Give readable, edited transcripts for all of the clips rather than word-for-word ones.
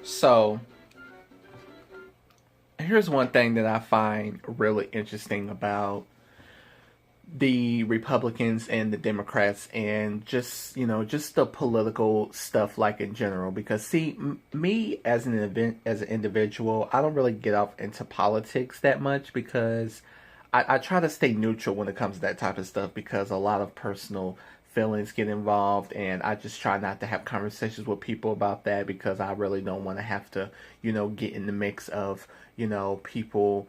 So, here's one thing that I find really interesting about the Republicans and the Democrats and just the political stuff like in general because see me as an individual, I don't really get off into politics that much because I try to stay neutral when it comes to that type of stuff because a lot of personal feelings get involved and I just try not to have conversations with people about that because I really don't want to have to, get in the mix of, people,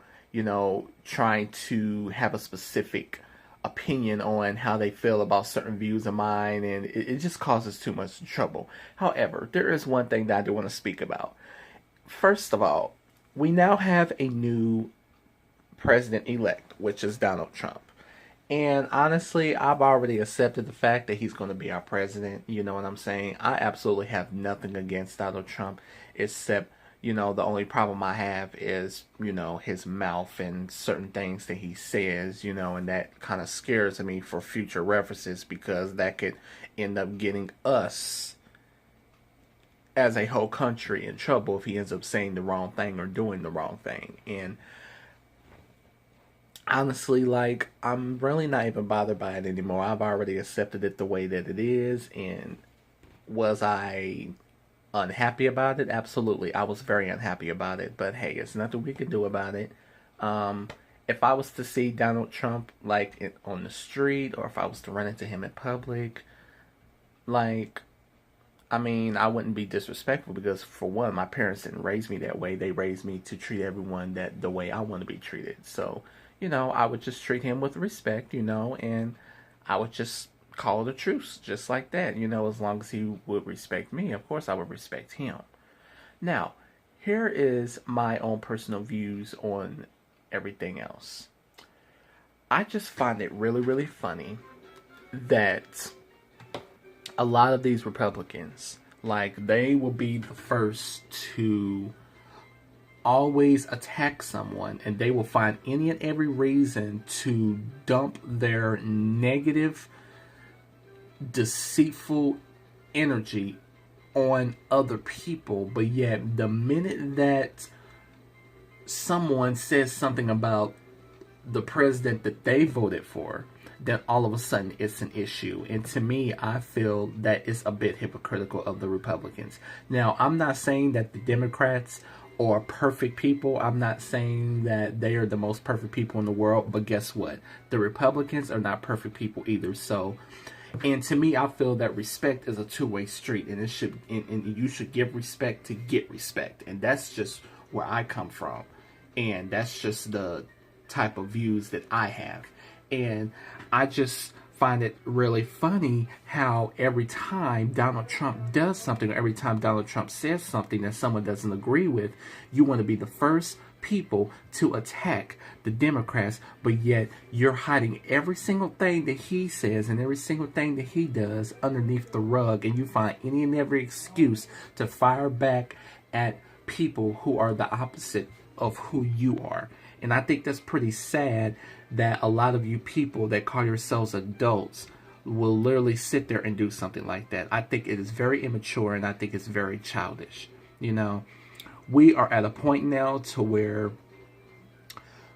trying to have a specific opinion on how they feel about certain views of mine and it just causes too much trouble. However, there is one thing that I do want to speak about. First of all, we now have a new president elect, which is Donald Trump. And honestly, I've already accepted the fact that he's going to be our president. You know what I'm saying? I absolutely have nothing against Donald Trump, except, the only problem I have is, his mouth and certain things that he says, and that kind of scares me for future references because that could end up getting us as a whole country in trouble if he ends up saying the wrong thing or doing the wrong thing. And honestly, like, I'm really not even bothered by it anymore. I've already accepted it the way that it is. And was I unhappy about it? Absolutely. I was very unhappy about it. But hey, it's nothing we can do about it. Um, if I was to see Donald Trump, like, on the street, or if I was to run into him in public, like, I mean, I wouldn't be disrespectful because, for one, my parents didn't raise me that way. They raised me to treat everyone that the way I want to be treated. So, I would just treat him with respect, and I would just call it a truce, just like that. As long as he would respect me, of course, I would respect him. Now, here is my own personal views on everything else. I just find it really, really funny that a lot of these Republicans, like, they will be the first to always attack someone and they will find any and every reason to dump their negative, deceitful energy on other people. But yet, the minute that someone says something about the president that they voted for, then all of a sudden it's an issue. And to me, I feel that it's a bit hypocritical of the Republicans. Now, I'm not saying that the Democrats are perfect people. I'm not saying that they are the most perfect people in the world. But guess what? The Republicans are not perfect people either. So, and to me, I feel that respect is a two-way street, and and you should give respect to get respect, and that's just where I come from, and that's just the type of views that I have. And I just find it really funny how every time Donald Trump does something, or every time Donald Trump says something that someone doesn't agree with, you want to be the first people to attack the Democrats, but yet you're hiding every single thing that he says and every single thing that he does underneath the rug, and you find any and every excuse to fire back at people who are the opposite of who you are. And I think that's pretty sad that a lot of you people that call yourselves adults will literally sit there and do something like that. I think it is very immature and I think it's very childish. We are at a point now to where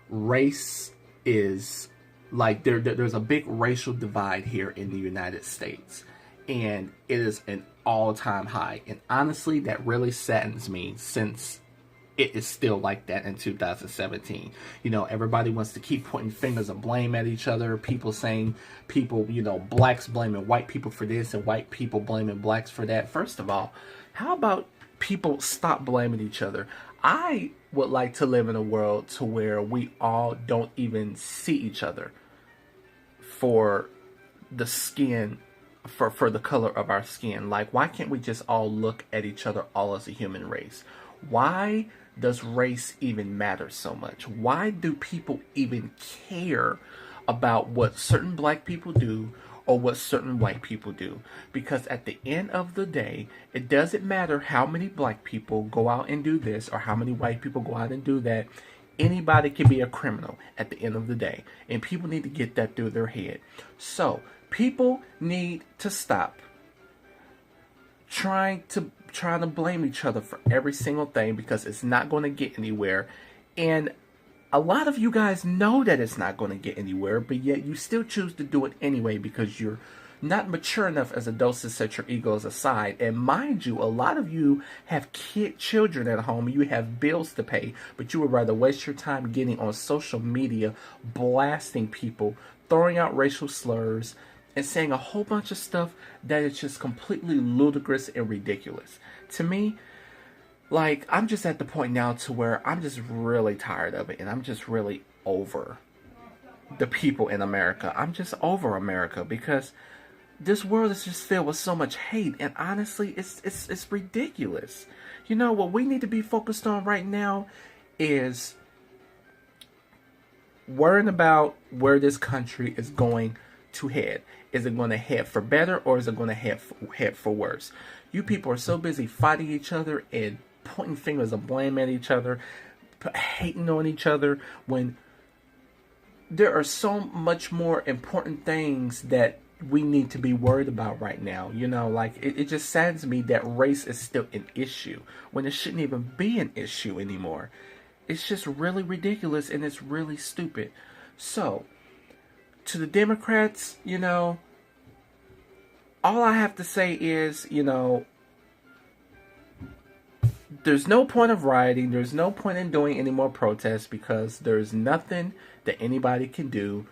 race is like there's a big racial divide here in the United States, and it is an all-time high. And honestly, that really saddens me since it is still like that in 2017. Everybody wants to keep pointing fingers of blame at each other. People saying blacks blaming white people for this and white people blaming blacks for that. First of all, how about people stop blaming each other? I would like to live in a world to where we all don't even see each other for the skin, for the color of our skin. Like, why can't we just all look at each other all as a human race? Why does race even matter so much? Why do people even care about what certain black people do or what certain white people do? Because at the end of the day, it doesn't matter how many black people go out and do this or how many white people go out and do that. Anybody can be a criminal at the end of the day. And people need to get that through their head. So, people need to stop trying to trying to blame each other for every single thing because it's not going to get anywhere. And a lot of you guys know that it's not going to get anywhere, but yet you still choose to do it anyway because you're not mature enough as adults to set your egos aside. And mind you, a lot of you have children at home, you have bills to pay, but you would rather waste your time getting on social media, blasting people, throwing out racial slurs, and saying a whole bunch of stuff that is just completely ludicrous and ridiculous. To me, like, I'm just at the point now to where I'm just really tired of it, and I'm just really over the people in America. I'm just over America because this world is just filled with so much hate, and honestly, it's ridiculous. You know, what we need to be focused on right now is worrying about where this country is going to head. Is it going to head for better, or is it going to head for worse? You people are so busy fighting each other and pointing fingers of blame at each other, hating on each other, when there are so much more important things that we need to be worried about right now. You know, like, it just saddens me that race is still an issue when it shouldn't even be an issue anymore. It's just really ridiculous, and it's really stupid. So, to the Democrats, you know, all I have to say is, you know, there's no point of rioting. There's no point in doing any more protests because there's nothing that anybody can do.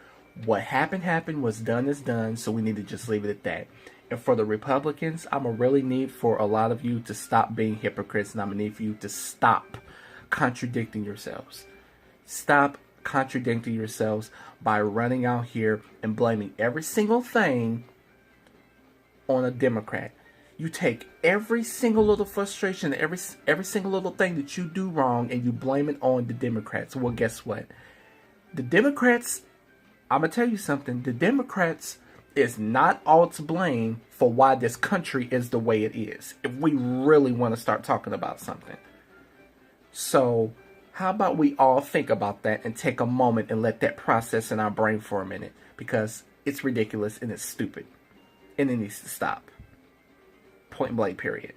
What happened was done is done, so we need to just leave it at that. And for the Republicans, I'm going to really need for a lot of you to stop being hypocrites, and I'm going to need for you to stop contradicting yourselves. Stop contradicting yourselves by running out here and blaming every single thing on a Democrat. You take every single little frustration, every single little thing that you do wrong, and you blame it on the Democrats. Well, guess what? The Democrats, I'm going to tell you something. The Democrats is not all to blame for why this country is the way it is, if we really want to start talking about something. So, how about we all think about that and take a moment and let that process in our brain for a minute, because it's ridiculous and it's stupid and it needs to stop. Point blank, period.